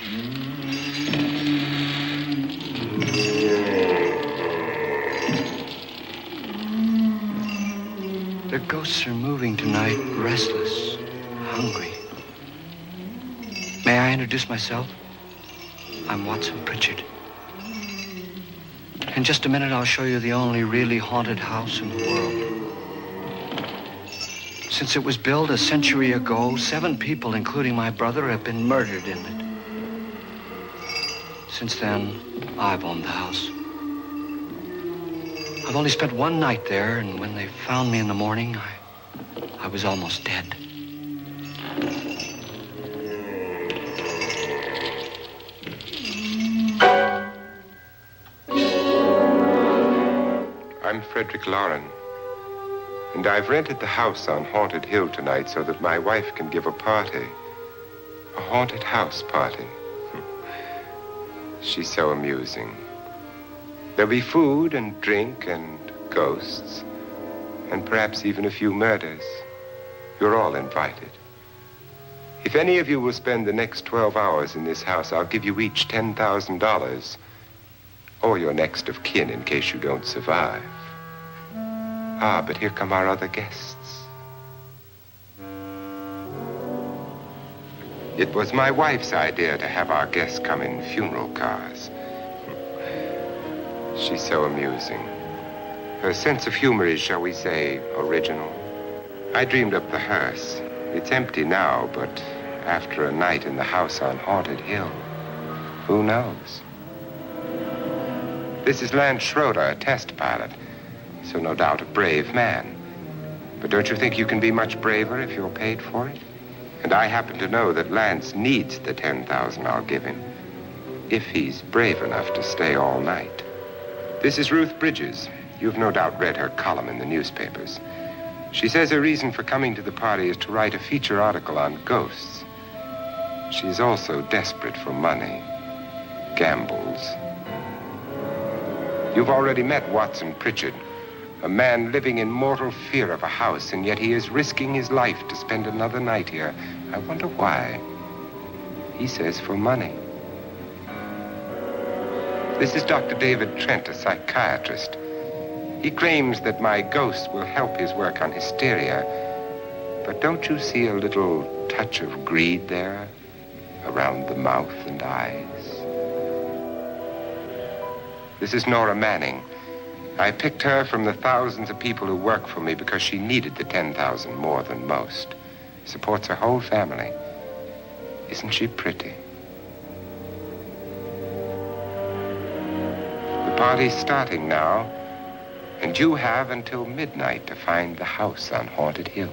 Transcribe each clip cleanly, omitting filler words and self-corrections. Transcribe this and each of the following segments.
The ghosts are moving tonight, restless, hungry. May I introduce myself? I'm Watson Pritchard. In just a minute, I'll show you the only really haunted house in the world. Since it was built a century ago, 7 people, including my brother, have been murdered in it. Since then, I've owned the house. I've only spent one night there, and when they found me in the morning, I was almost dead. I'm Frederick Lauren, and I've rented the house on Haunted Hill tonight so that my wife can give a party. A haunted house party. She's so amusing. There'll be food and drink and ghosts, and perhaps even a few murders. You're all invited. If any of you will spend the next 12 hours in this house, I'll give you each $10,000, or your next of kin in case you don't survive. Ah, but here come our other guests. It was my wife's idea to have our guests come in funeral cars. She's so amusing. Her sense of humor is, shall we say, original. I dreamed up the hearse. It's empty now, but after a night in the house on Haunted Hill, who knows? This is Lance Schroeder, a test pilot, so no doubt a brave man. But don't you think you can be much braver if you're paid for it? And I happen to know that Lance needs the $10,000 I'll give him, if he's brave enough to stay all night. This is Ruth Bridges. You've no doubt read her column in the newspapers. She says her reason for coming to the party is to write a feature article on ghosts. She's also desperate for money, gambles. You've already met Watson Pritchard, a man living in mortal fear of a house, and yet he is risking his life to spend another night here. I wonder why. He says for money. This is Dr. David Trent, a psychiatrist. He claims that my ghost will help his work on hysteria. But don't you see a little touch of greed there around the mouth and eyes? This is Nora Manning. I picked her from the thousands of people who work for me because she needed the $10,000 more than most. Supports her whole family. Isn't she pretty? The party's starting now, and you have until midnight to find the house on Haunted Hill.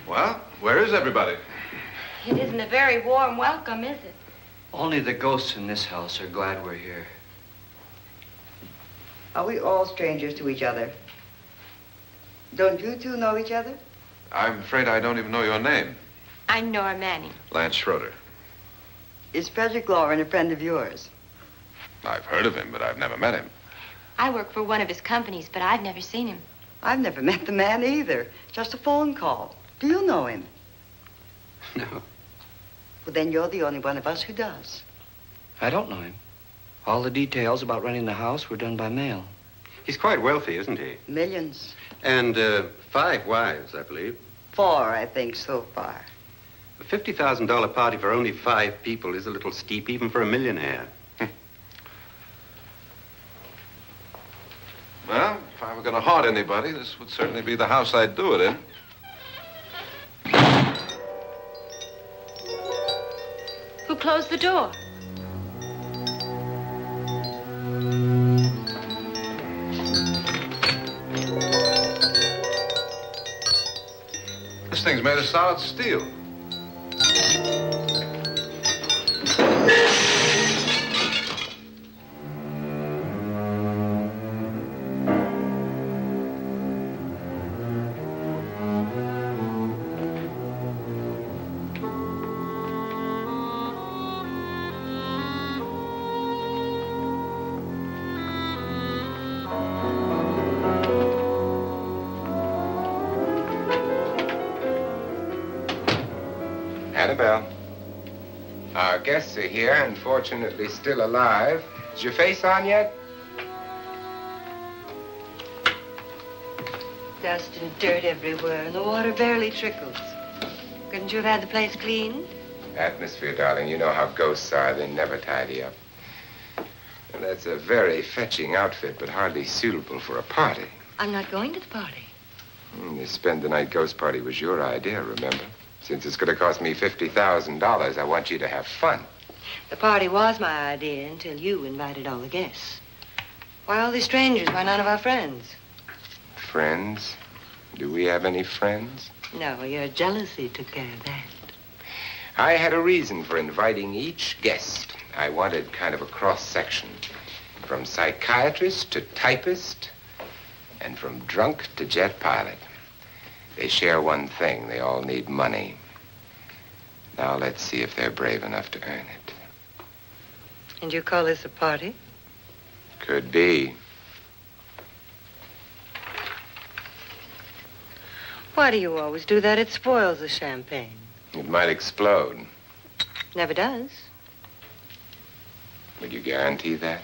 Well, where is everybody? It isn't a very warm welcome, is it? Only the ghosts in this house are glad we're here. Are we all strangers to each other? Don't you two know each other? I'm afraid I don't even know your name. I'm Nora Manning. Lance Schroeder. Is Frederick Lauren a friend of yours? I've heard of him, but I've never met him. I work for one of his companies, but I've never seen him. I've never met the man either. Just a phone call. Do you know him? No, Well, then you're the only one of us who does. I don't know him. All the details about renting the house were done by mail. He's quite wealthy, isn't he? Millions. And 5 wives, I believe. 4, I think, so far. A $50,000 party for only 5 people is a little steep, even for a millionaire. Well, if I were going to haunt anybody, this would certainly be the house I'd do it in. Who closed the door? This thing's made of solid steel. Annabelle, our guests are here, unfortunately still alive. Is your face on yet? Dust and dirt everywhere, and the water barely trickles. Couldn't you have had the place cleaned? Atmosphere, darling. You know how ghosts are. They never tidy up. And that's a very fetching outfit, but hardly suitable for a party. I'm not going to the party. The spend-the-night ghost party was your idea, remember? Since it's going to cost me $50,000, I want you to have fun. The party was my idea until you invited all the guests. Why all these strangers? Why none of our friends? Friends? Do we have any friends? No, your jealousy took care of that. I had a reason for inviting each guest. I wanted kind of a cross-section. From psychiatrist to typist, and from drunk to jet pilot. They share one thing. They all need money. Now let's see if they're brave enough to earn it. And you call this a party? Could be. Why do you always do that? It spoils the champagne. It might explode. Never does. Would you guarantee that?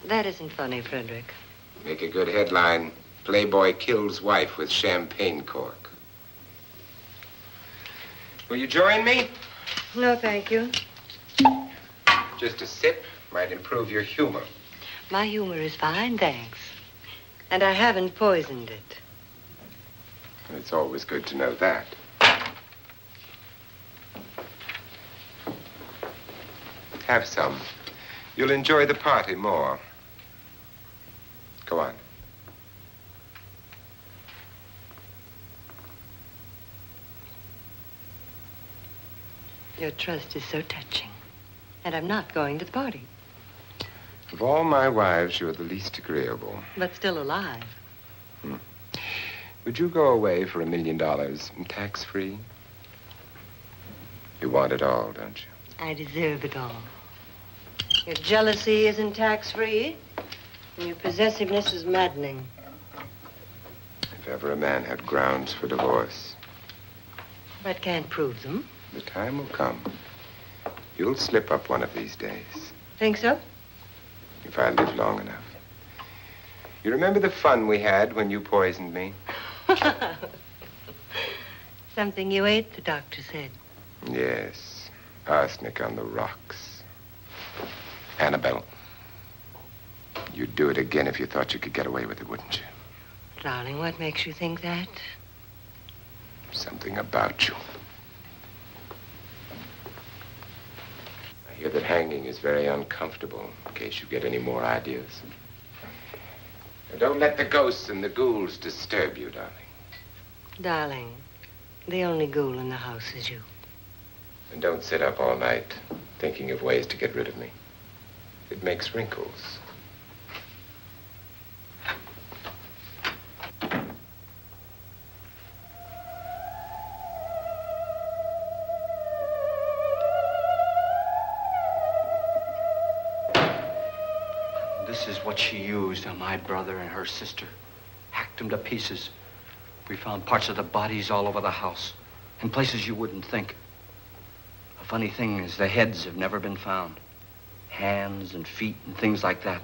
That isn't funny, Frederick. Make a good headline. Playboy kills wife with champagne cork. Will you join me? No, thank you. Just a sip might improve your humor. My humor is fine, thanks. And I haven't poisoned it. It's always good to know that. Have some. You'll enjoy the party more. Go on. Your trust is so touching. And I'm not going to the party. Of all my wives, you're the least agreeable. But still alive. Would you go away for $1 million tax-free? You want it all, don't you? I deserve it all. Your jealousy isn't tax-free, and your possessiveness is maddening. If ever a man had grounds for divorce, But can't prove them. the time will come. You'll slip up one of these days, Think so? if I live long enough. You remember the fun we had when you poisoned me? Something you ate, the doctor said. Yes, arsenic on the rocks. Annabelle, you'd do it again if you thought you could get away with it, wouldn't you? Darling, what makes you think that? Something about you. hear that hanging is very uncomfortable, in case you get any more ideas. And don't let the ghosts and the ghouls disturb you, darling. Darling, the only ghoul in the house is you. And don't sit up all night thinking of ways to get rid of me. It makes wrinkles. This is what she used on my brother and her sister. Hacked them to pieces. We found parts of the bodies all over the house, in places you wouldn't think. The funny thing is the heads have never been found. Hands and feet and things like that.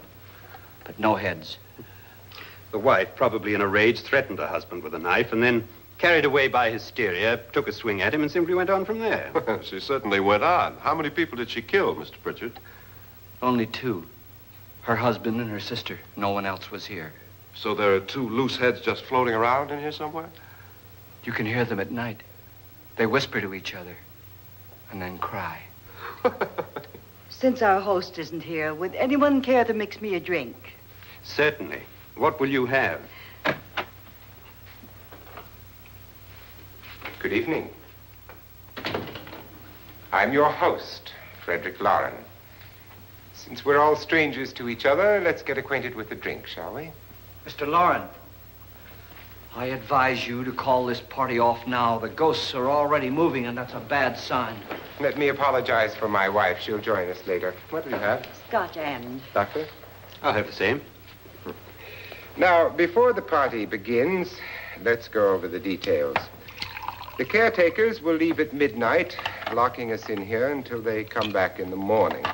But no heads. The wife, probably in a rage, threatened her husband with a knife and then, carried away by hysteria, took a swing at him and simply went on from there. She certainly went on. How many people did she kill, Mr. Pritchard? Only two. Her husband and her sister. No one else was here. So there are two loose heads just floating around in here somewhere? You can hear them at night. They whisper to each other and then cry. Since our host isn't here, would anyone care to mix me a drink? Certainly. What will you have? Good evening. I'm your host, Frederick Lauren. Since we're all strangers to each other, let's get acquainted with a drink, shall we? Mr. Lauren, I advise you to call this party off now. The ghosts are already moving, and that's a bad sign. Let me apologize for my wife. She'll join us later. What do you have? Scotch and. Doctor? I'll have the same. Now, before the party begins, let's go over the details. The caretakers will leave at midnight, locking us in here until they come back in the morning.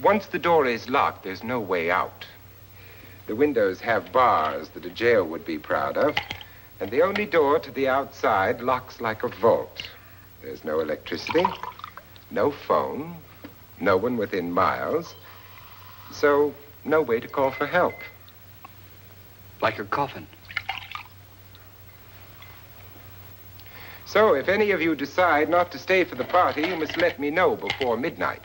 Once the door is locked, there's no way out. The windows have bars that a jail would be proud of, and the only door to the outside locks like a vault. There's no electricity, no phone, no one within miles, so no way to call for help. Like a coffin. So if any of you decide not to stay for the party, you must let me know before midnight.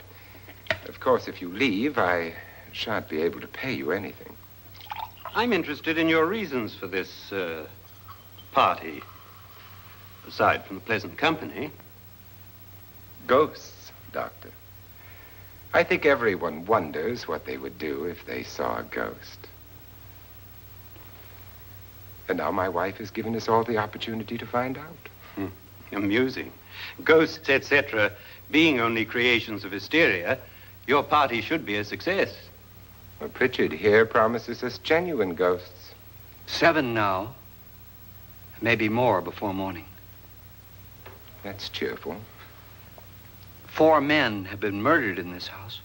Of course, if you leave, I shan't be able to pay you anything. I'm interested in your reasons for this, party. Aside from the pleasant company. Ghosts, Doctor. I think everyone wonders what they would do if they saw a ghost. And now my wife has given us all the opportunity to find out. Amusing. Ghosts, etc., being only creations of hysteria, your party should be a success. Well, Pritchard here promises us genuine ghosts. 7 now. Maybe more before morning. That's cheerful. 4 men have been murdered in this house.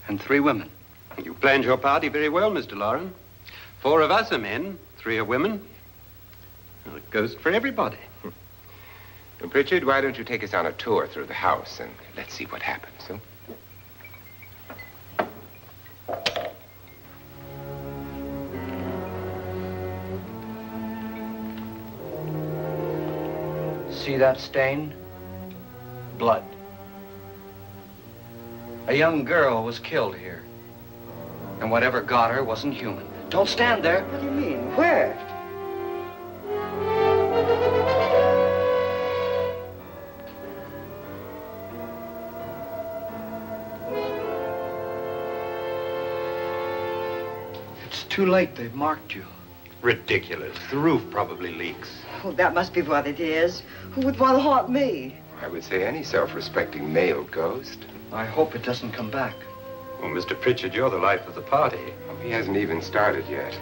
And 3 women. You planned your party very well, Mr. Lauren. 4 of us are men, 3 are women. Well, a ghost for everybody. Well, Pritchard, why don't you take us on a tour through the house and let's see what happens, huh? See that stain? Blood. A young girl was killed here. And whatever got her wasn't human. Don't stand there. What do you mean? Where? It's too late. They've marked you. Ridiculous. The roof probably leaks. Oh, that must be what it is. Who would want to haunt me? I would say any self-respecting male ghost. I hope it doesn't come back. Well, Mr. Pritchard, you're the life of the party. Oh, he hasn't even started yet.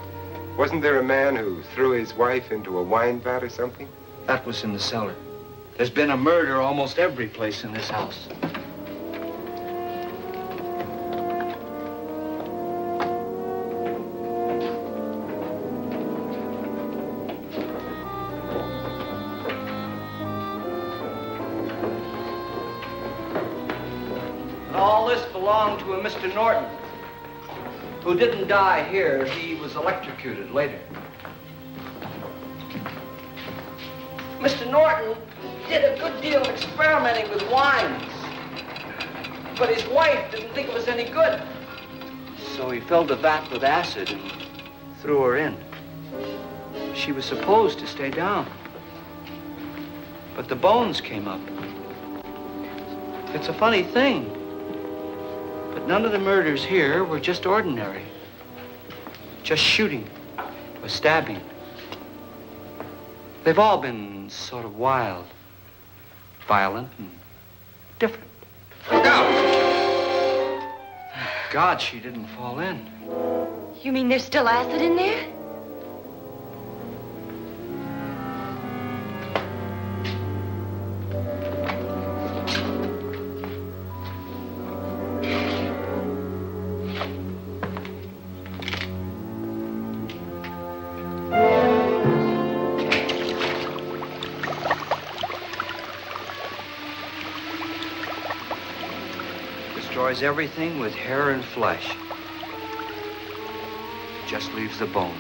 Wasn't there a man who threw his wife into a wine vat or something? That was in the cellar. There's been a murder almost every place in this house. All this belonged to a Mr. Norton, who didn't die here. He was electrocuted later. Mr. Norton did a good deal of experimenting with wines. But his wife didn't think it was any good. So he filled the vat with acid and threw her in. She was supposed to stay down. But the bones came up. It's a funny thing. But none of the murders here were just ordinary. Just shooting or stabbing. They've all been sort of wild, violent, and different. Look out! Thank God she didn't fall in. You mean there's still acid in there? Destroys everything with hair and flesh. Just leaves the bones.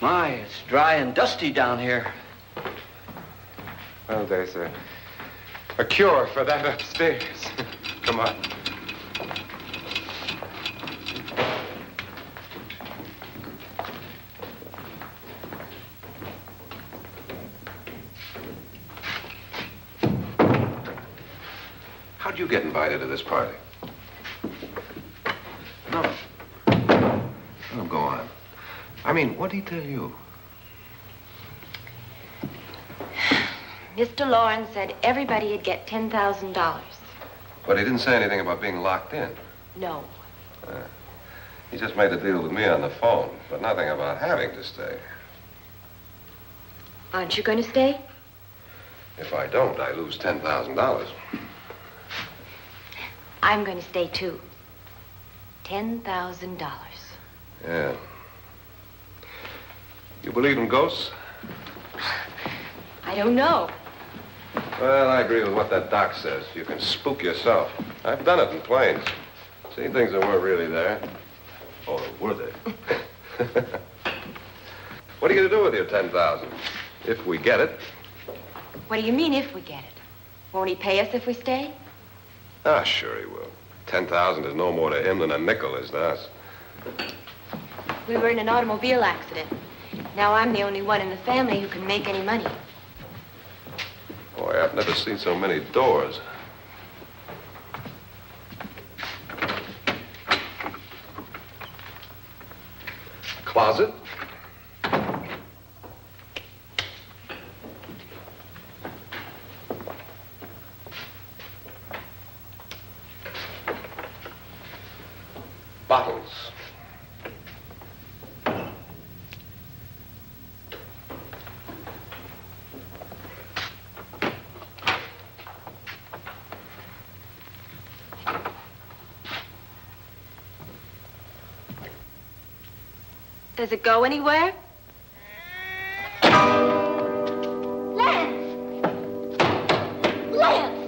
My, it's dry and dusty down here. Well, there's a cure for that upstairs. Come on. How'd you get invited to this party? No. Oh, go on. I mean, what'd he tell you? Mr. Lawrence said everybody'd get $10,000. But he didn't say anything about being locked in. No. He just made a deal with me on the phone, but nothing about having to stay. Aren't you going to stay? If I don't, I lose $10,000. I'm going to stay, too. $10,000. Yeah. You believe in ghosts? I don't know. Well, I agree with what that doc says. You can spook yourself. I've done it in planes. Seen things that weren't really there. Or were they? What are you going to do with your $10,000? If we get it. What do you mean, if we get it? Won't he pay us if we stay? Ah, sure he will. 10,000 is no more to him than a nickel is to us. We were in an automobile accident. Now I'm the only one in the family who can make any money. Boy, I've never seen so many doors. Closet? Bottles. Does it go anywhere? Lance! Lance!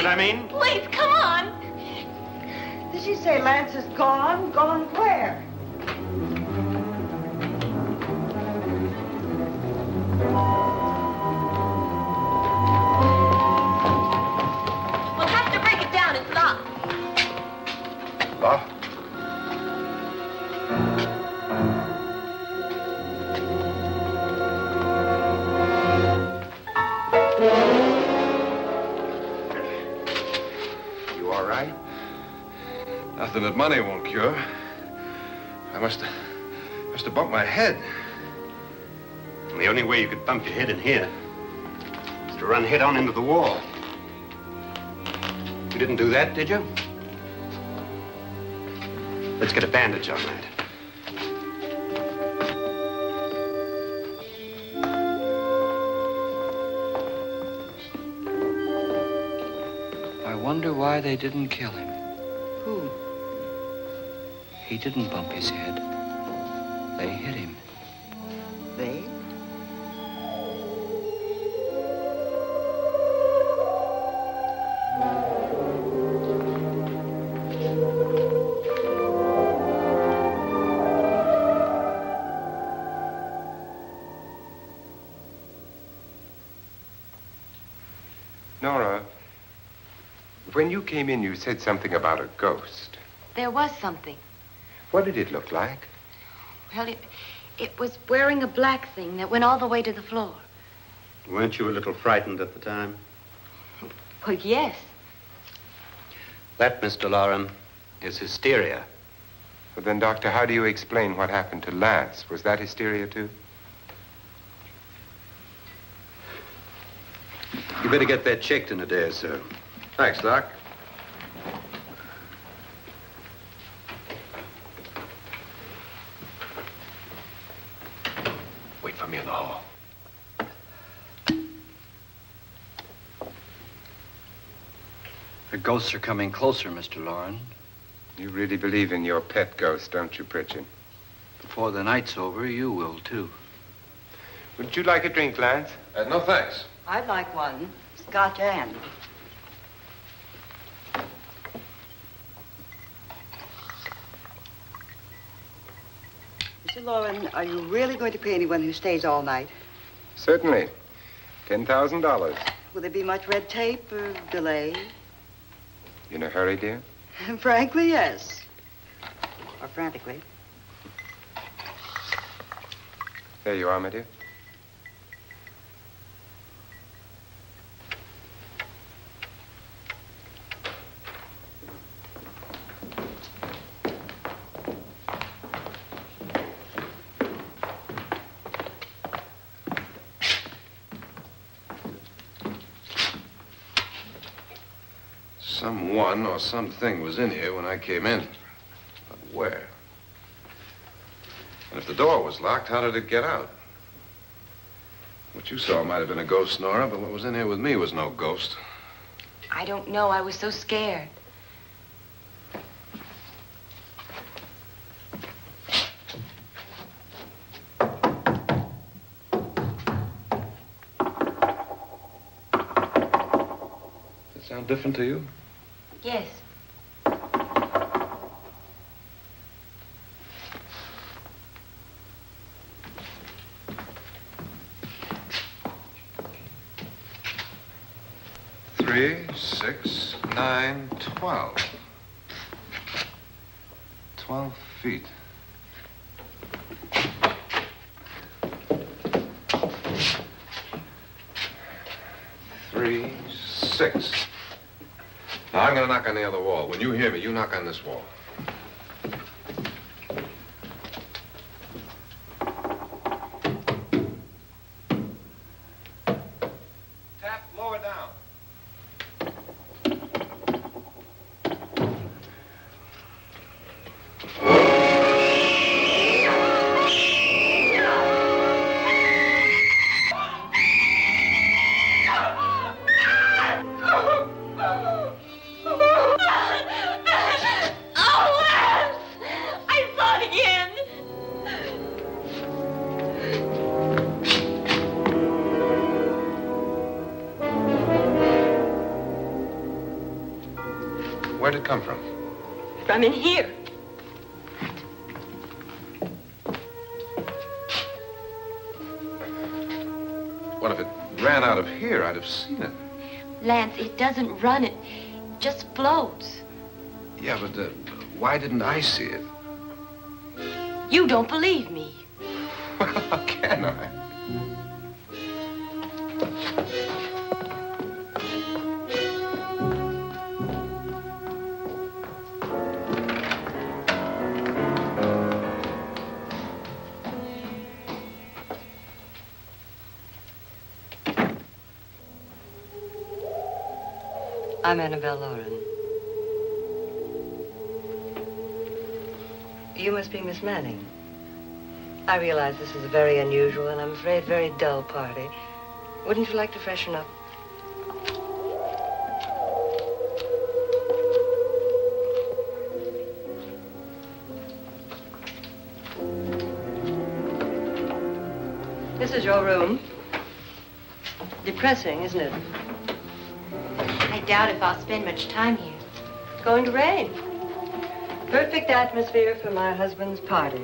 I mean? Please, come on. Did she say Lance is gone? Gone where? We'll have to break it down. It's locked. Nothing that money won't cure. I must have bumped my head. The only way you could bump your head in here is to run head on into the wall. You didn't do that, did you? Let's get a bandage on that. I wonder why they didn't kill him. Who? He didn't bump his head. They hit him. They? Nora, when you came in, you said something about a ghost. There was something. What did it look like? Well, it was wearing a black thing that went all the way to the floor. Weren't you a little frightened at the time? Well, yes. That, Mr. Loren, is hysteria. Well, then, Doctor, how do you explain what happened to Lance? Was that hysteria, too? You better get that checked in a day or so. Thanks, Doc. Wait for me in the hall. The ghosts are coming closer, Mr. Loren. You really believe in your pet ghost, don't you, Pritchard? Before the night's over, you will, too. Would you like a drink, Lance? No, thanks. I'd like one. Scotch and. Mr. Loren, are you really going to pay anyone who stays all night? Certainly. $10,000. Will there be much red tape or delay? You in a hurry, dear? Frankly, yes. Or frantically. There you are, my dear. Someone or something was in here when I came in. But where? And if the door was locked, how did it get out? What you saw might have been a ghost, Nora, but what was in here with me was no ghost. I don't know. I was so scared. Does it sound different to you? Yes. Three, 6, 9, 12. 12 feet. Three, 6. Now, I'm going to knock on the other wall. When you hear me, you knock on this wall. Tap lower down. Where'd it come from? From in here. Well, if it ran out of here, I'd have seen it. Lance, it doesn't run. It just floats. Yeah, but why didn't I see it? You don't believe me. Well, how can I? I'm Annabelle Lauren. You must be Miss Manning. I realize this is a very unusual and I'm afraid very dull party. Wouldn't you like to freshen up? This is your room. Depressing, isn't it? I doubt if I'll spend much time here. It's going to rain. Perfect atmosphere for my husband's party.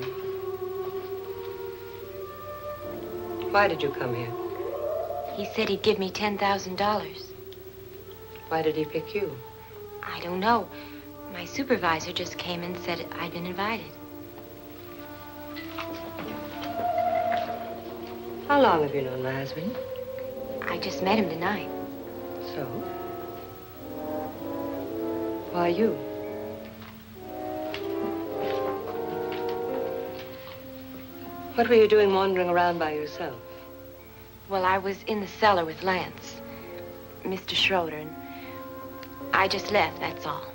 Why did you come here? He said he'd give me $10,000. Why did he pick you? I don't know. My supervisor just came and said I'd been invited. How long have you known my husband? I just met him tonight. So? Why you? What were you doing wandering around by yourself? Well, I was in the cellar with Lance, Mr. Schroeder, and I just left, that's all.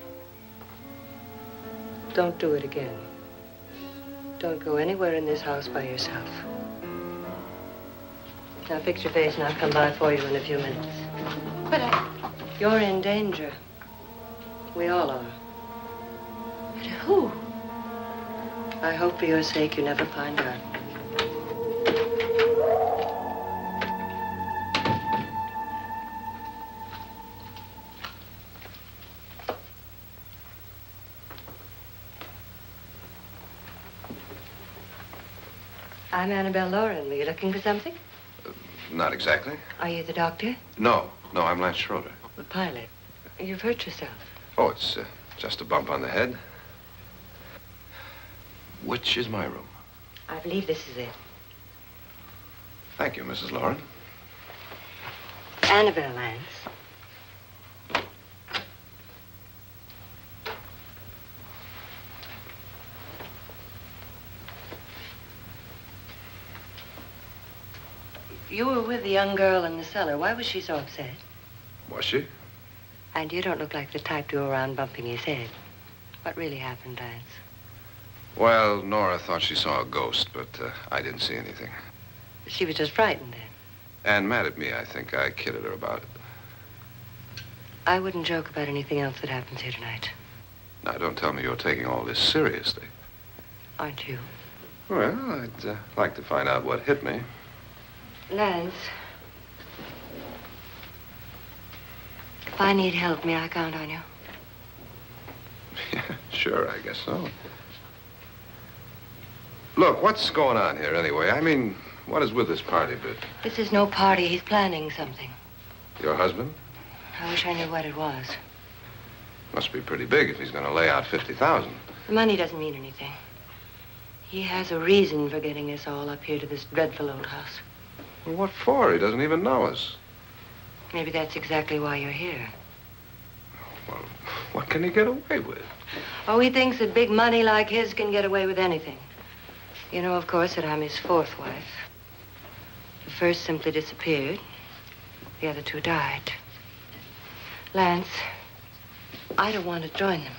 Don't do it again. Don't go anywhere in this house by yourself. Now fix your face and I'll come by for you in a few minutes. But You're in danger. We all are. But who? I hope for your sake you never find out. I'm Annabelle Lauren. Were you looking for something? Not exactly. Are you the doctor? No, I'm Lance Schroeder. The pilot. You've hurt yourself. Oh, it's just a bump on the head. Which is my room? I believe this is it. Thank you, Mrs. Lauren. Annabelle Lance. You were with the young girl in the cellar. Why was she so upset? Was she? And you don't look like the type to go around bumping his head. What really happened, Lance? Well, Nora thought she saw a ghost, but I didn't see anything. She was just frightened then. And mad at me, I think. I kidded her about it. I wouldn't joke about anything else that happens here tonight. Now, don't tell me you're taking all this seriously. Aren't you? Well, I'd like to find out what hit me. Lance. If I need help, may I count on you? Yeah, sure, I guess so. Look, what's going on here anyway? I mean, what is with this party bit? This is no party. He's planning something. Your husband? I wish I knew what it was. Must be pretty big if he's going to lay out 50,000. The money doesn't mean anything. He has a reason for getting us all up here to this dreadful old house. Well, what for? He doesn't even know us. Maybe that's exactly why you're here. Well, what can he get away with? Oh, he thinks that big money like his can get away with anything. You know, of course, that I'm his fourth wife. The first simply disappeared. The other two died. Lance, I don't want to join them.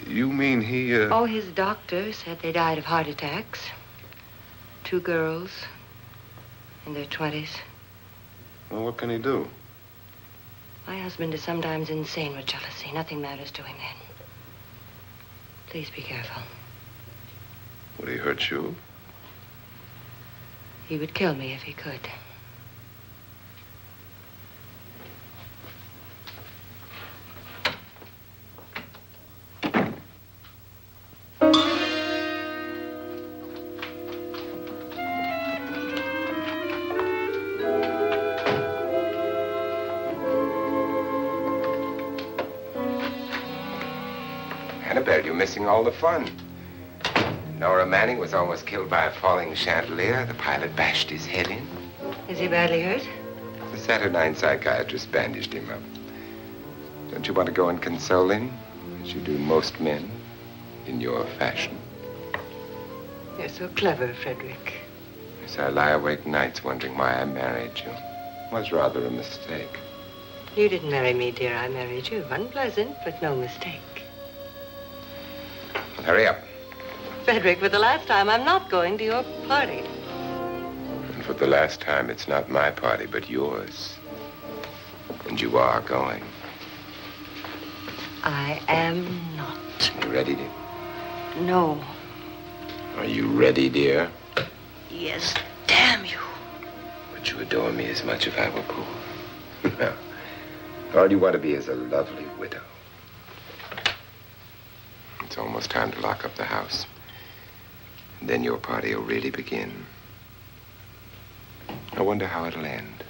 You mean he, Oh, his doctor said they died of heart attacks. 2 girls in their 20s. Well, what can he do? My husband is sometimes insane with jealousy. Nothing matters to him then. Please be careful. Would he hurt you? He would kill me if he could. Annabelle, you're missing all the fun. Nora Manning was almost killed by a falling chandelier. The pilot bashed his head in. Is he badly hurt? The Saturnine psychiatrist bandaged him up. Don't you want to go and console him, as you do most men, in your fashion? You're so clever, Frederick. Yes, I lie awake nights wondering why I married you. It was rather a mistake. You didn't marry me, dear. I married you. Unpleasant, but no mistake. Hurry up. Frederick, for the last time, I'm not going to your party. And for the last time, it's not my party, but yours. And you are going. I am not. You ready, dear? No. Are you ready, dear? Yes, damn you. Would you adore me as much if I were poor? No. All you want to be is a lovely widow. It's almost time to lock up the house. And then your party will really begin. I wonder how it'll end.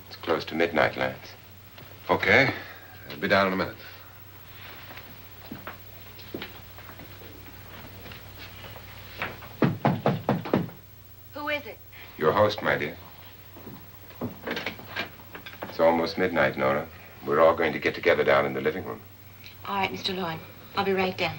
It's close to midnight, Lance. Okay. I'll be down in a minute. Who is it? Your host, my dear. It's almost midnight, Nora. We're all going to get together down in the living room. All right, Mr. Lloyd. I'll be right down.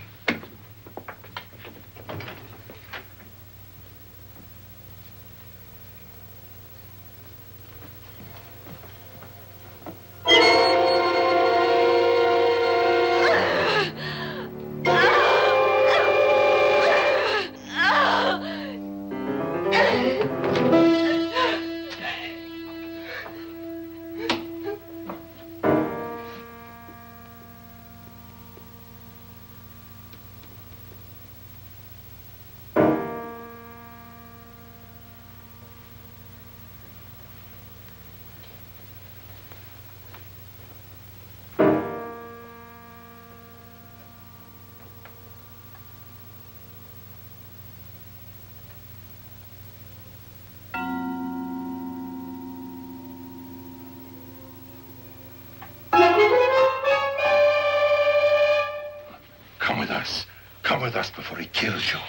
Come with us. Come with us before he kills you.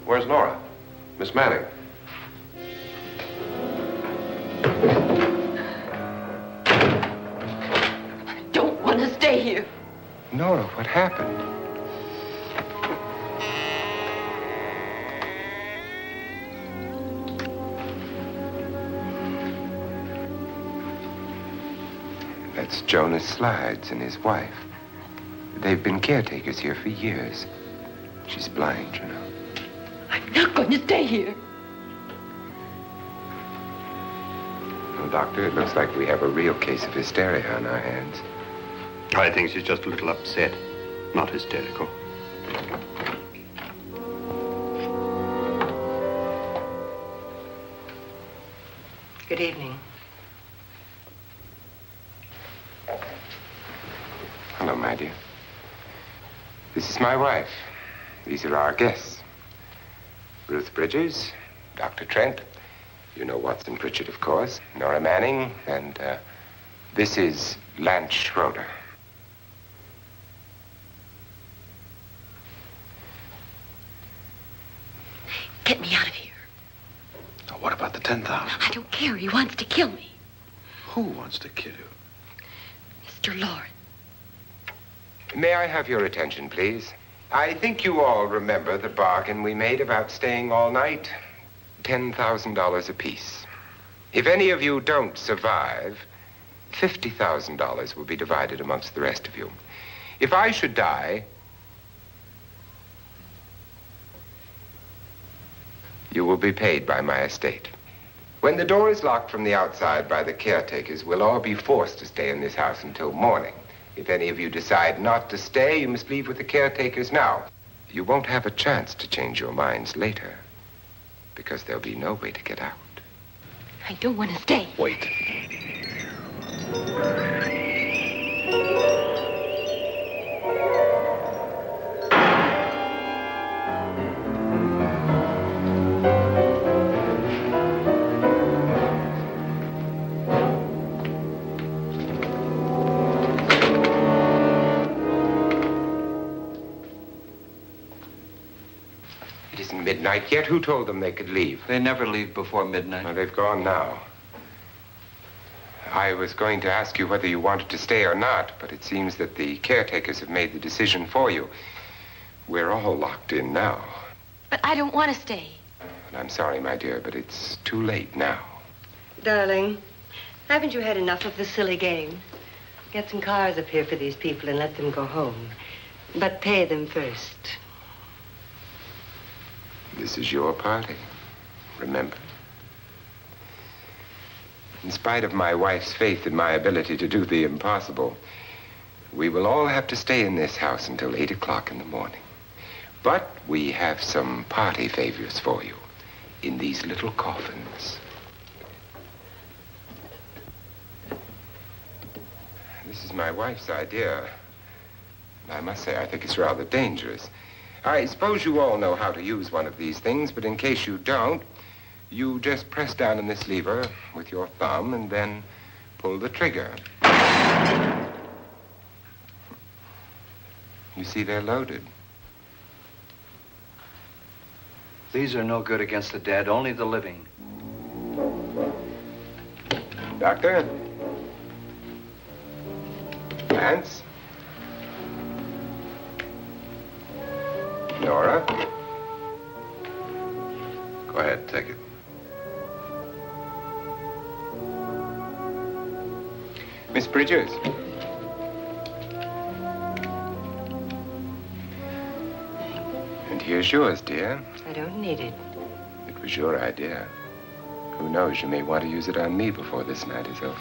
Where's Nora? Miss Manning. I don't want to stay here. Nora, what happened? That's Jonas Slides and his wife. They've been caretakers here for years. She's blind, you know. I'm not going to stay here. Well, Doctor, it looks like we have a real case of hysteria on our hands. I think she's just a little upset, not hysterical. Good evening. Hello, my dear. This is my wife. These are our guests. Ruth Bridgers, Dr. Trent. You know Watson Pritchard, of course. Nora Manning, and this is Lance Schroeder. Get me out of here. Now, what about the 10,000? I don't care. He wants to kill me. Who wants to kill you? Mr. Lawrence. May I have your attention, please? I think you all remember the bargain we made about staying all night. $10,000 apiece. If any of you don't survive, $50,000 will be divided amongst the rest of you. If I should die, you will be paid by my estate. When the door is locked from the outside by the caretakers, we'll all be forced to stay in this house until morning. If any of you decide not to stay, you must leave with the caretakers now. You won't have a chance to change your minds later, because there'll be no way to get out. I don't want to stay. Wait. midnight yet. Who told them they could leave? They never leave before midnight. Well, they've gone now. I was going to ask you whether you wanted to stay or not, but it seems that the caretakers have made the decision for you. We're all locked in now. But I don't want to stay. And I'm sorry, my dear, but it's too late now. Darling, haven't you had enough of the silly game? Get some cars up here for these people and let them go home. But pay them first. This is your party, remember? In spite of my wife's faith in my ability to do the impossible, we will all have to stay in this house until 8 o'clock in the morning. But we have some party favors for you in these little coffins. This is my wife's idea. And I must say, I think it's rather dangerous. I suppose you all know how to use one of these things, but in case you don't, you just press down on this lever with your thumb and then pull the trigger. You see, they're loaded. These are no good against the dead, only the living. Doctor? Lance? Nora? Go ahead, take it. Miss Bridges? And here's yours, dear. I don't need it. It was your idea. Who knows, you may want to use it on me before this night is over.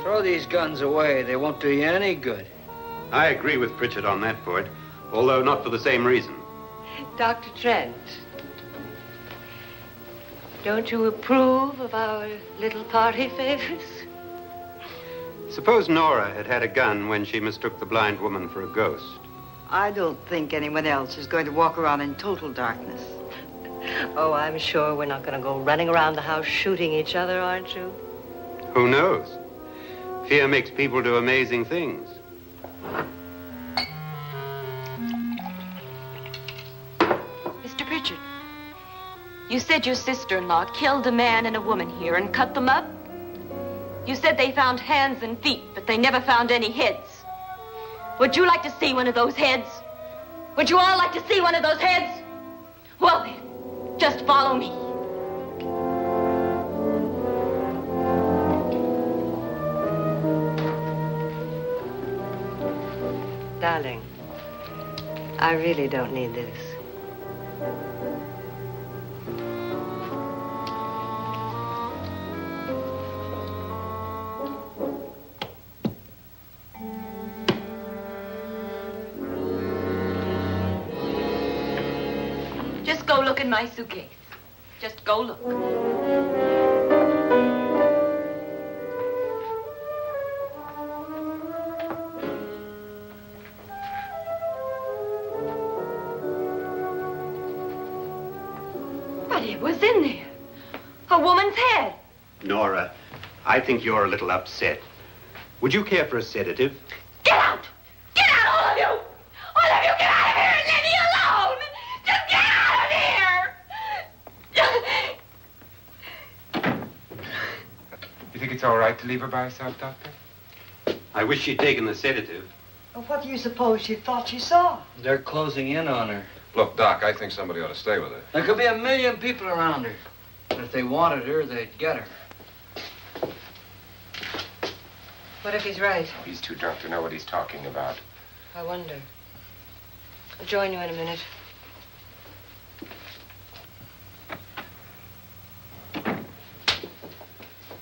Throw these guns away. They won't do you any good. I agree with Pritchard on that point, although not for the same reason. Dr. Trent, don't you approve of our little party favors? Suppose Nora had had a gun when she mistook the blind woman for a ghost. I don't think anyone else is going to walk around in total darkness. Oh, I'm sure we're not going to go running around the house shooting each other, aren't you? Who knows? Fear makes people do amazing things. Mr. Pritchard, you said your sister-in-law killed a man and a woman here and cut them up? You said they found hands and feet, but they never found any heads. Would you like to see one of those heads? Would you all like to see one of those heads? Well then, just follow me. Darling, I really don't need this. Just go look in my suitcase. Just go look. But it was in there. A woman's head. Nora, I think you're a little upset. Would you care for a sedative? Get out! Get out, all of you! All of you, get out of here and leave me alone! Just get out of here! You think it's all right to leave her by herself, Doctor? I wish she'd taken the sedative. Well, what do you suppose she thought she saw? They're closing in on her. Look, Doc, I think somebody ought to stay with her. There could be 1,000,000 people around her. But if they wanted her, they'd get her. What if he's right? He's too drunk to know what he's talking about. I wonder. I'll join you in a minute.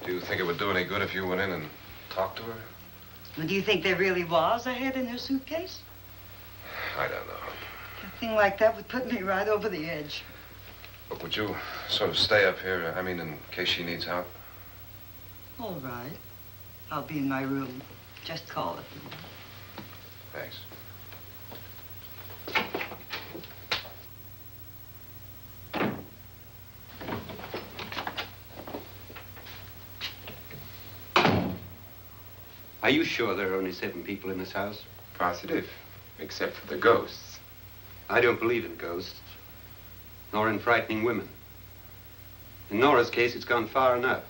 Do you think it would do any good if you went in and talked to her? Well, do you think there really was a head in her suitcase? I don't know. A thing like that would put me right over the edge. Look, would you sort of stay up here, I mean, in case she needs help? All right. I'll be in my room. Just call it. Thanks. Are you sure there are only 7 people in this house? Positive, except for the ghosts. I don't believe in ghosts, nor in frightening women. In Nora's case, it's gone far enough.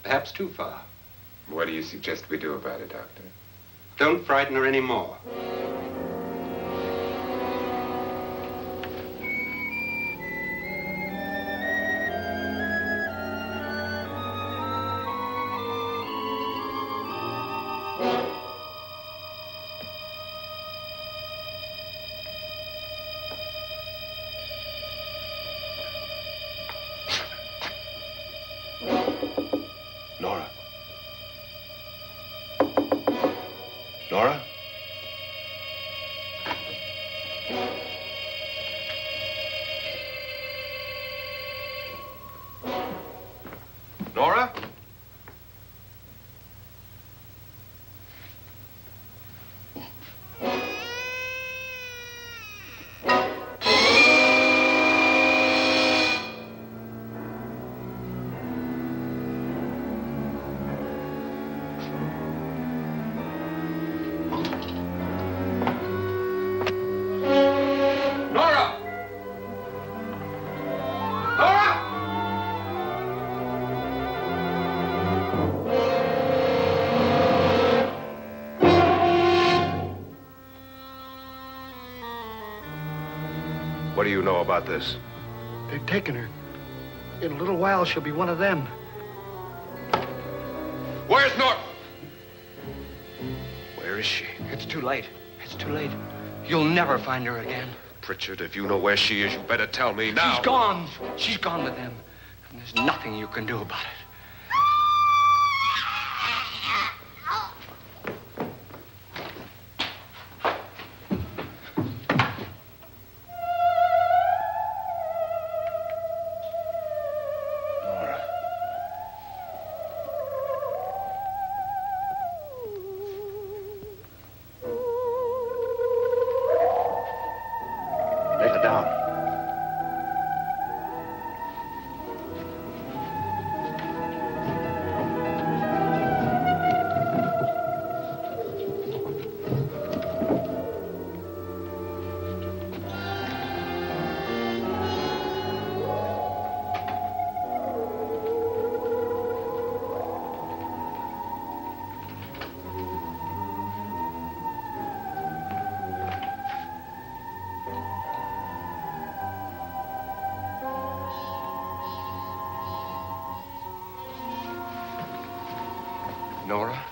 Perhaps too far. What do you suggest we do about it, Doctor? Don't frighten her anymore. Nora? Nora? Nora? Nora! Nora! What do you know about this? They've taken her. In a little while, she'll be one of them. Where's Nora? Where is she? It's too late. It's too late. You'll never find her again. Pritchard, if you know where she is, you better tell me now. She's gone. She's gone with them. And there's nothing you can do about it. Nora. Let her down. Nora?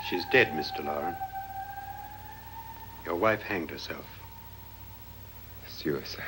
She's dead, Mr. Lauren. Your wife hanged herself. Suicide.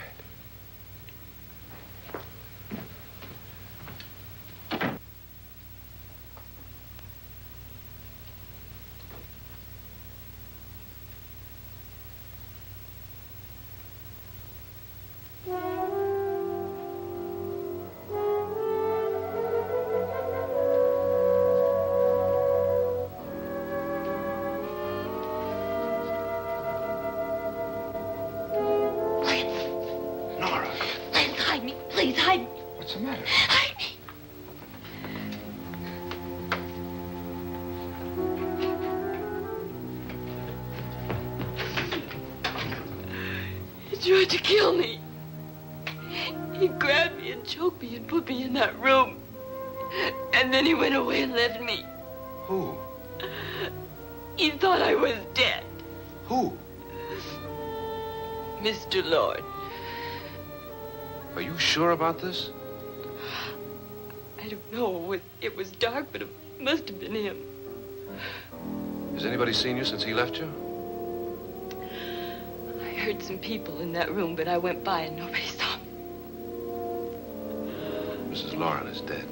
Nora, Please hide me. Please hide me. what's the matter? Hide me. He tried to kill me. He grabbed me and choked me and put me in that room. And then he went away and left me. Who? He thought I was dead. Who? Mr. Lord. Are you sure about this? I don't know. It was dark, but it must have been him. Has anybody seen you since he left you? I heard some people in that room, but I went by and nobody saw me. Mrs. Lauren is dead.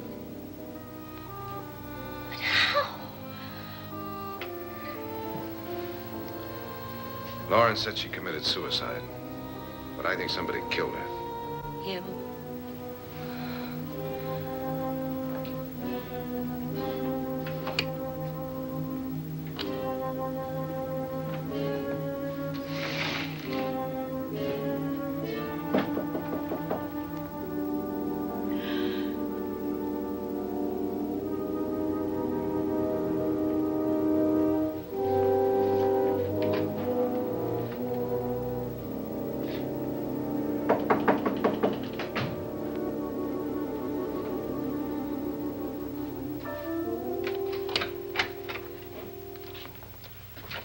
But how? Lauren said she committed suicide, but I think somebody killed her. Him.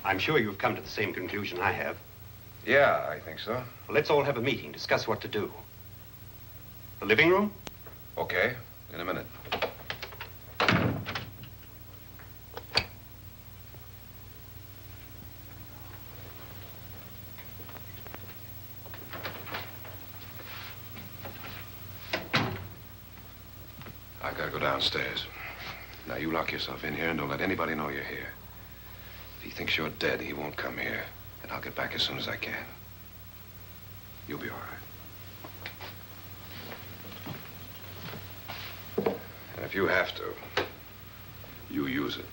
I'm sure you've come to the same conclusion I have. Yeah, I think so. Well, let's all have a meeting, discuss what to do. The living room? Okay, in a minute. I've got to go downstairs. Now, you lock yourself in here and don't let anybody know you're here. If he thinks you're dead, he won't come here. And I'll get back as soon as I can. You'll be all right. And if you have to, you use it.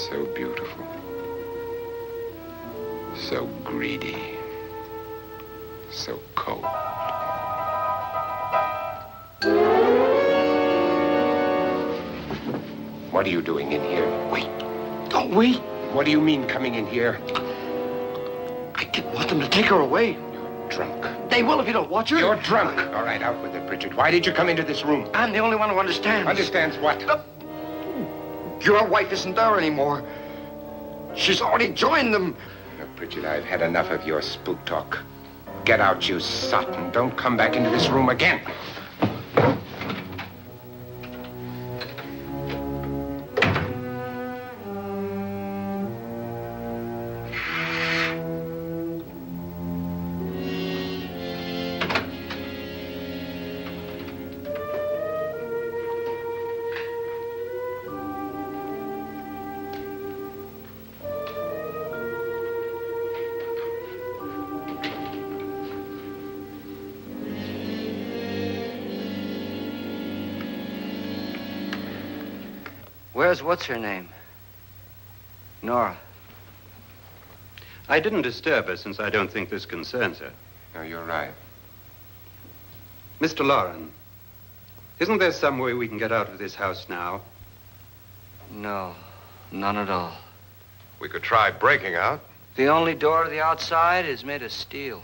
So beautiful. So greedy. So cold. What are you doing in here? Wait. Don't wait. What do you mean coming in here? I didn't want them to take her away. You're drunk. They will if you don't watch her. You're drunk. All right, out with it, Bridget. Why did you come into this room? I'm the only one who understands. Understands what? Your wife isn't there anymore. She's already joined them. Look, Bridget, I've had enough of your spook talk. Get out, you sot, and don't come back into this room again. Where's what's-her-name? Nora. I didn't disturb her since I don't think this concerns her. No, you're right. Mr. Loren, isn't there some way we can get out of this house now? No, none at all. We could try breaking out. The only door to the outside is made of steel.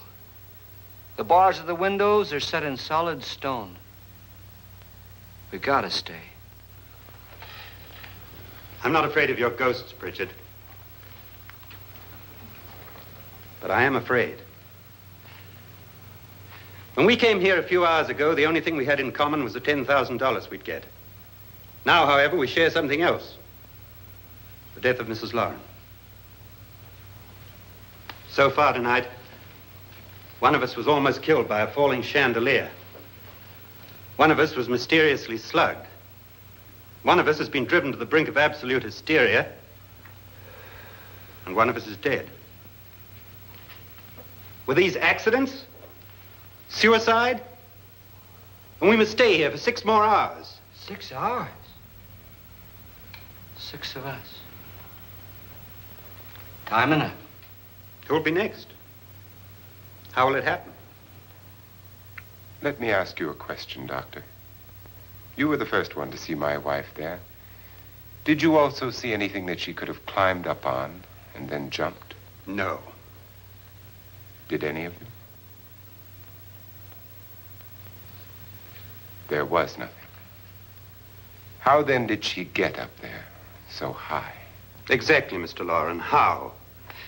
The bars of the windows are set in solid stone. We gotta stay. I'm not afraid of your ghosts, Bridget. But I am afraid. When we came here a few hours ago, the only thing we had in common was the $10,000 we'd get. Now, however, we share something else. The death of Mrs. Loren. So far tonight, one of us was almost killed by a falling chandelier. One of us was mysteriously slugged. One of us has been driven to the brink of absolute hysteria, and one of us is dead. Were these accidents? Suicide? And we must stay here for 6 more hours. 6 hours? 6 of us. Time enough. Who'll be next? How will it happen? Let me ask you a question, Doctor. You were the first one to see my wife there. Did you also see anything that she could have climbed up on and then jumped? No. Did any of you? There was nothing. How then did she get up there so high? Exactly, Mr. Loren. How?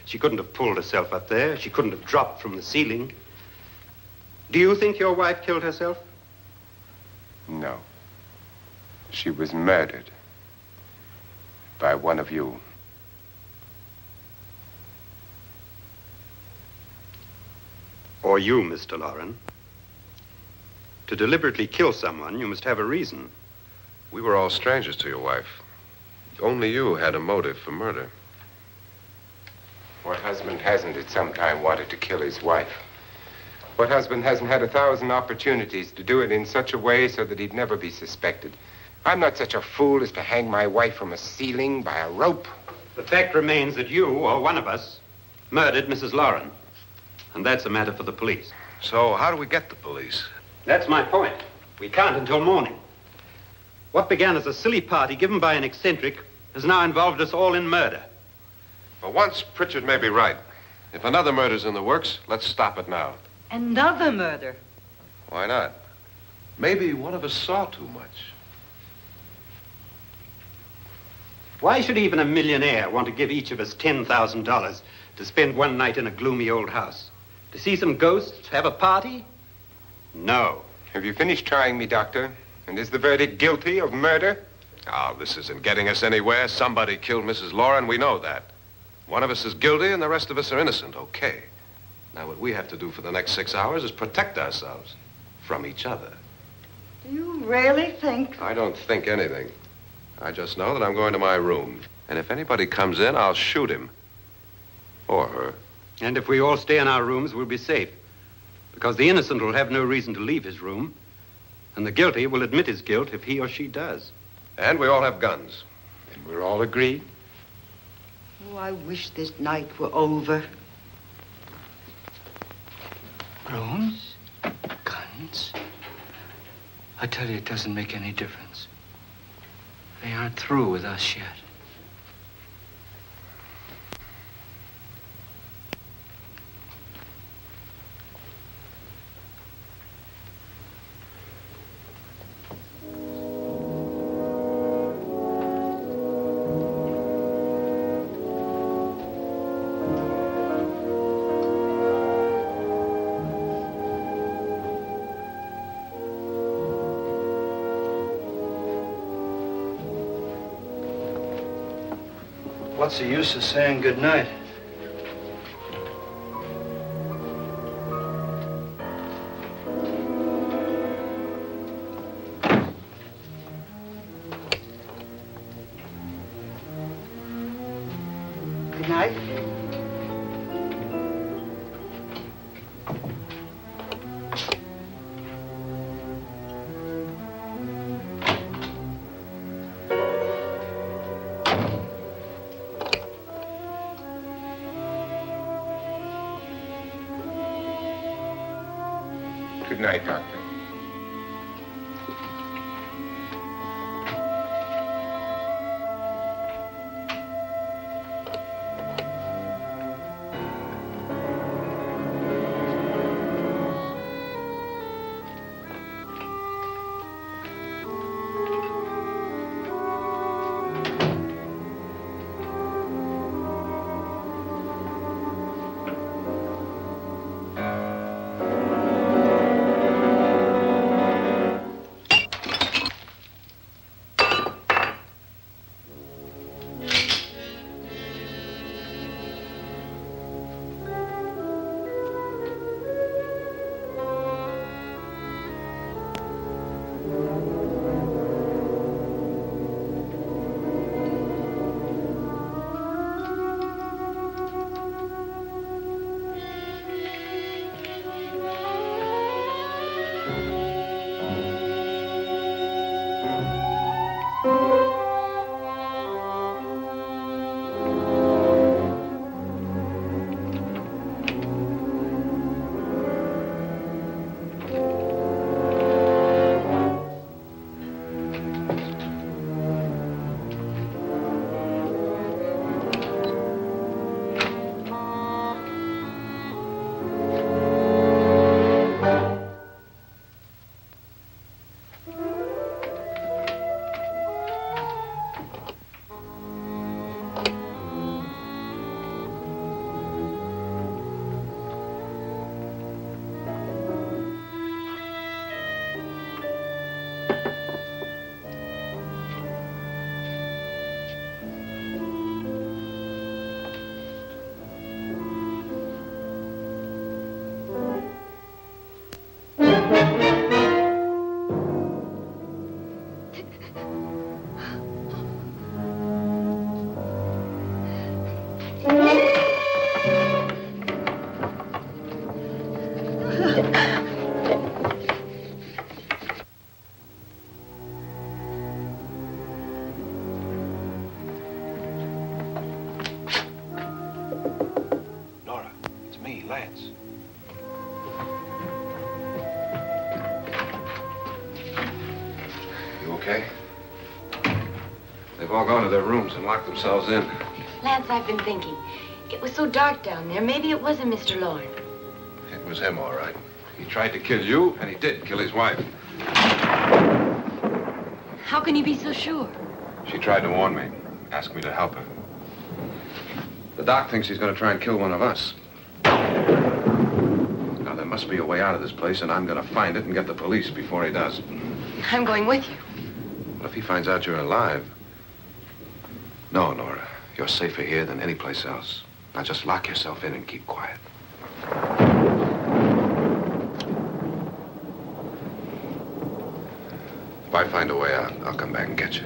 She couldn't have pulled herself up there. She couldn't have dropped from the ceiling. Do you think your wife killed herself? No. She was murdered by one of you. Or you, Mr. Loren. To deliberately kill someone, you must have a reason. We were all strangers to your wife. Only you had a motive for murder. What husband hasn't at some time wanted to kill his wife? What husband hasn't had 1,000 opportunities to do it in such a way so that he'd never be suspected? I'm not such a fool as to hang my wife from a ceiling by a rope. The fact remains that you, or one of us, murdered Mrs. Lauren. And that's a matter for the police. So how do we get the police? That's my point. We can't until morning. What began as a silly party given by an eccentric has now involved us all in murder. For once, Pritchard may be right. If another murder's in the works, let's stop it now. Another murder? Why not? Maybe one of us saw too much. Why should even a millionaire want to give each of us $10,000 to spend one night in a gloomy old house? To see some ghosts, have a party? No. Have you finished trying me, Doctor? And is the verdict guilty of murder? Oh, this isn't getting us anywhere. Somebody killed Mrs. Lauren. We know that. One of us is guilty and the rest of us are innocent. Okay. Now, what we have to do for the next 6 hours is protect ourselves from each other. Do you really think? I don't think anything. I just know that I'm going to my room. And if anybody comes in, I'll shoot him. Or her. And if we all stay in our rooms, we'll be safe. Because the innocent will have no reason to leave his room. And the guilty will admit his guilt if he or she does. And we all have guns. And we're all agreed? Oh, I wish this night were over. Rooms? Guns? I tell you, it doesn't make any difference. They aren't through with us yet. What's the use of saying good night? Good night. Good night, Doctor. You okay? They've all gone to their rooms and locked themselves in. Lance, I've been thinking. It was so dark down there. Maybe it wasn't Mr. Lorne. It was him, all right. He tried to kill you, and he did kill his wife. How can you be so sure? She tried to warn me, asked me to help her. The doc thinks he's going to try and kill one of us. Now, there must be a way out of this place, and I'm going to find it and get the police before he does. I'm going with you. Well, if he finds out you're alive... No, Nora. You're safer here than any place else. Now, just lock yourself in and keep quiet. If I find a way out, I'll come back and get you.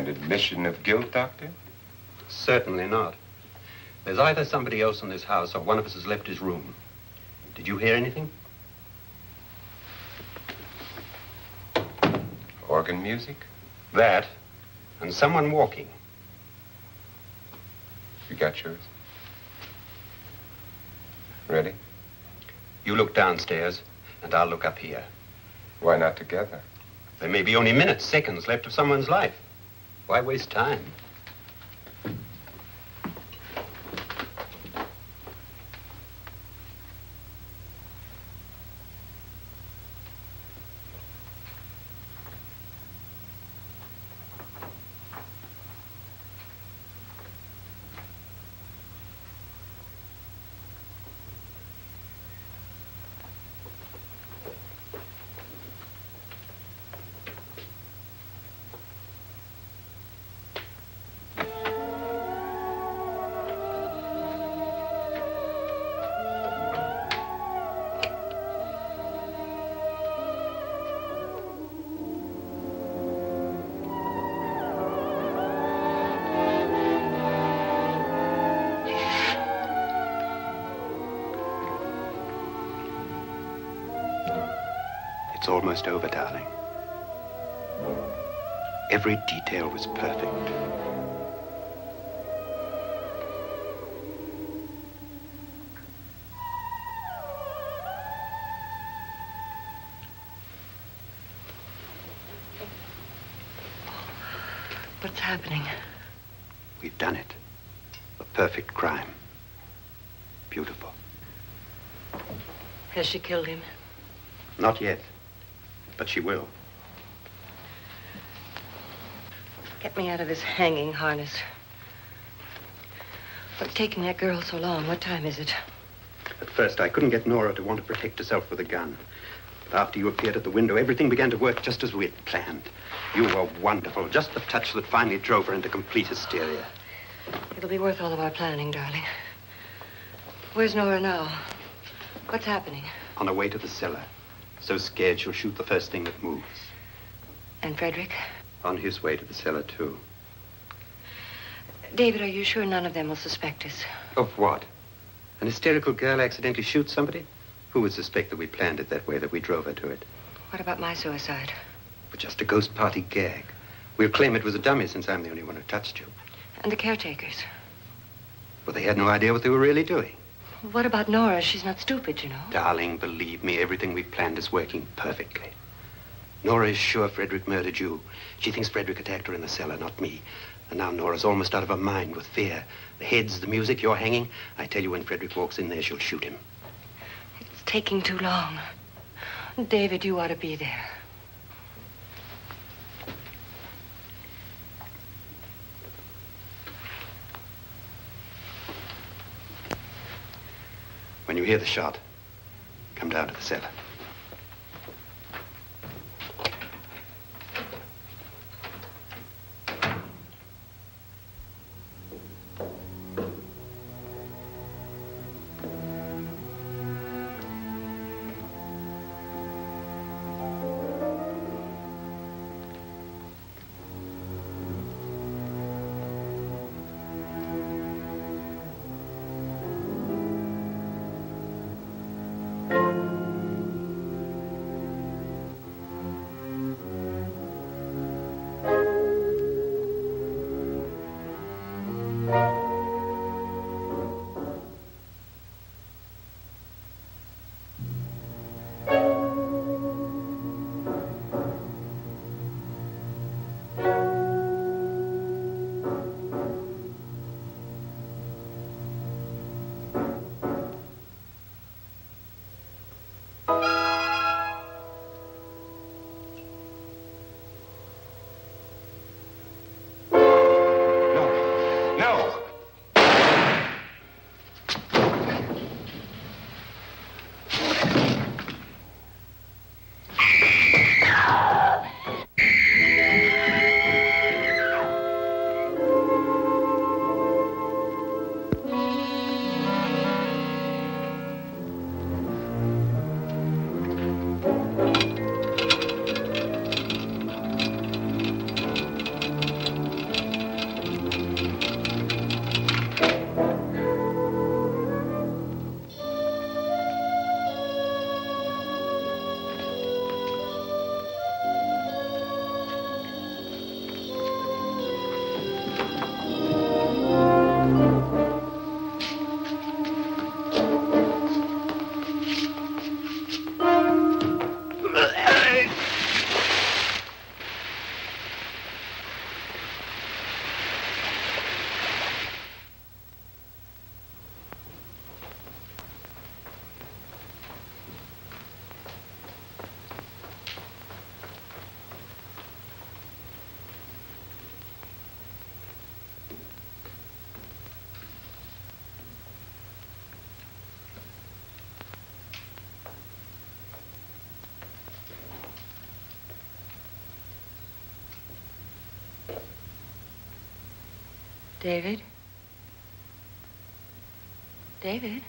An admission of guilt, Doctor? Certainly not. There's either somebody else in this house or one of us has left his room. Did you hear anything? Organ music? That, and someone walking. You got yours? Ready? You look downstairs, and I'll look up here. Why not together? There may be only minutes, seconds left of someone's life. Why waste time? It's almost over, darling. Every detail was perfect. What's happening? We've done it. A perfect crime. Beautiful. Has she killed him? Not yet, but she will. Get me out of this hanging harness. What's taking that girl so long? What time is it? At first, I couldn't get Nora to want to protect herself with a gun. But after you appeared at the window, everything began to work just as we had planned. You were wonderful. Just the touch that finally drove her into complete hysteria. It'll be worth all of our planning, darling. Where's Nora now? What's happening? On her way to the cellar. So scared she'll shoot the first thing that moves. And Frederick? On his way to the cellar, too. David, are you sure none of them will suspect us? Of what? An hysterical girl accidentally shoots somebody? Who would suspect that we planned it that way, that we drove her to it? What about my suicide? But just a ghost party gag. We'll claim it was a dummy since I'm the only one who touched you. And the caretakers? Well, they had no idea what they were really doing. What about Nora? She's not stupid, you know. Darling, believe me, everything we planned is working perfectly. Nora is sure Frederick murdered you. She thinks Frederick attacked her in the cellar, not me. And now Nora's almost out of her mind with fear. The heads, the music, you're hanging. I tell you, when Frederick walks in there, she'll shoot him. It's taking too long. David, you ought to be there. When you hear the shot, come down to the cellar. David? David?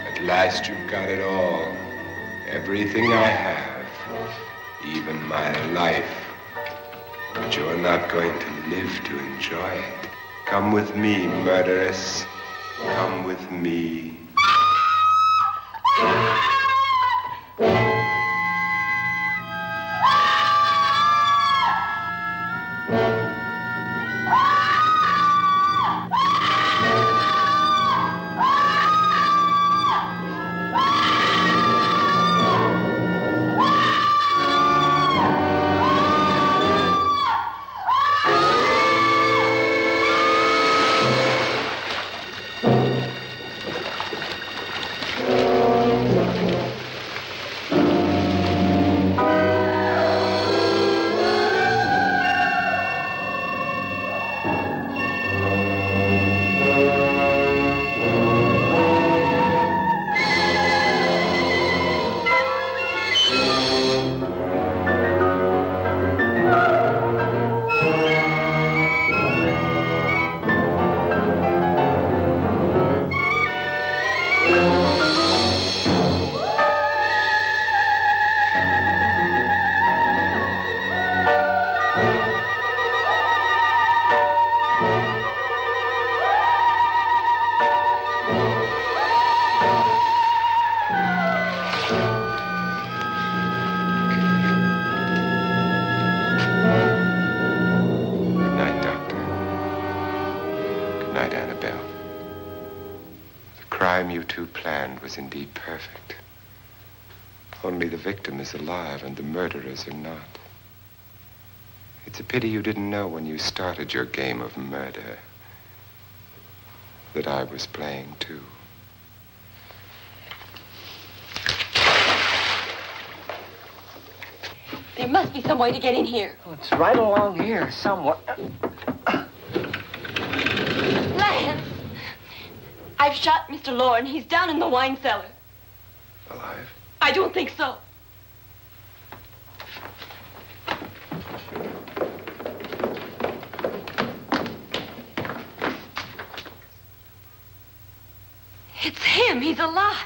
At last you've got it all. Everything I have. Even my life. But you're not going to live to enjoy it. Come with me, murderess. Come with me. You two planned was indeed perfect. Only the victim is alive and the murderers are not. It's a pity you didn't know when you started your game of murder that I was playing too. There must be some way to get in here. Oh, it's right along here somewhere. Lance! I've shot Mr. Lorne. He's down in the wine cellar. Alive? I don't think so. It's him. He's alive.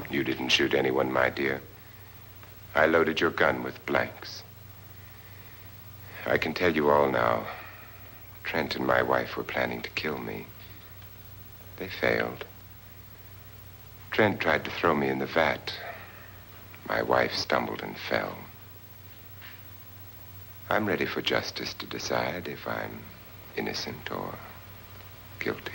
You didn't shoot anyone, my dear. I loaded your gun with blanks. I can tell you all now. Trent and my wife were planning to kill me. They failed. Trent tried to throw me in the vat. My wife stumbled and fell. I'm ready for justice to decide if I'm innocent or guilty.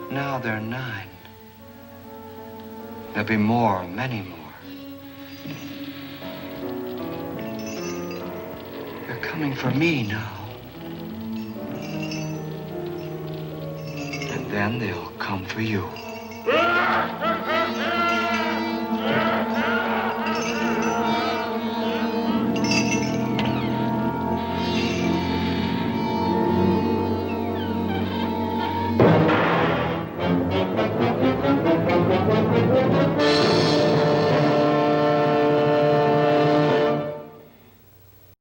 Now they're 9. There'll be more, many more. They're coming for me now. And then they'll come for you.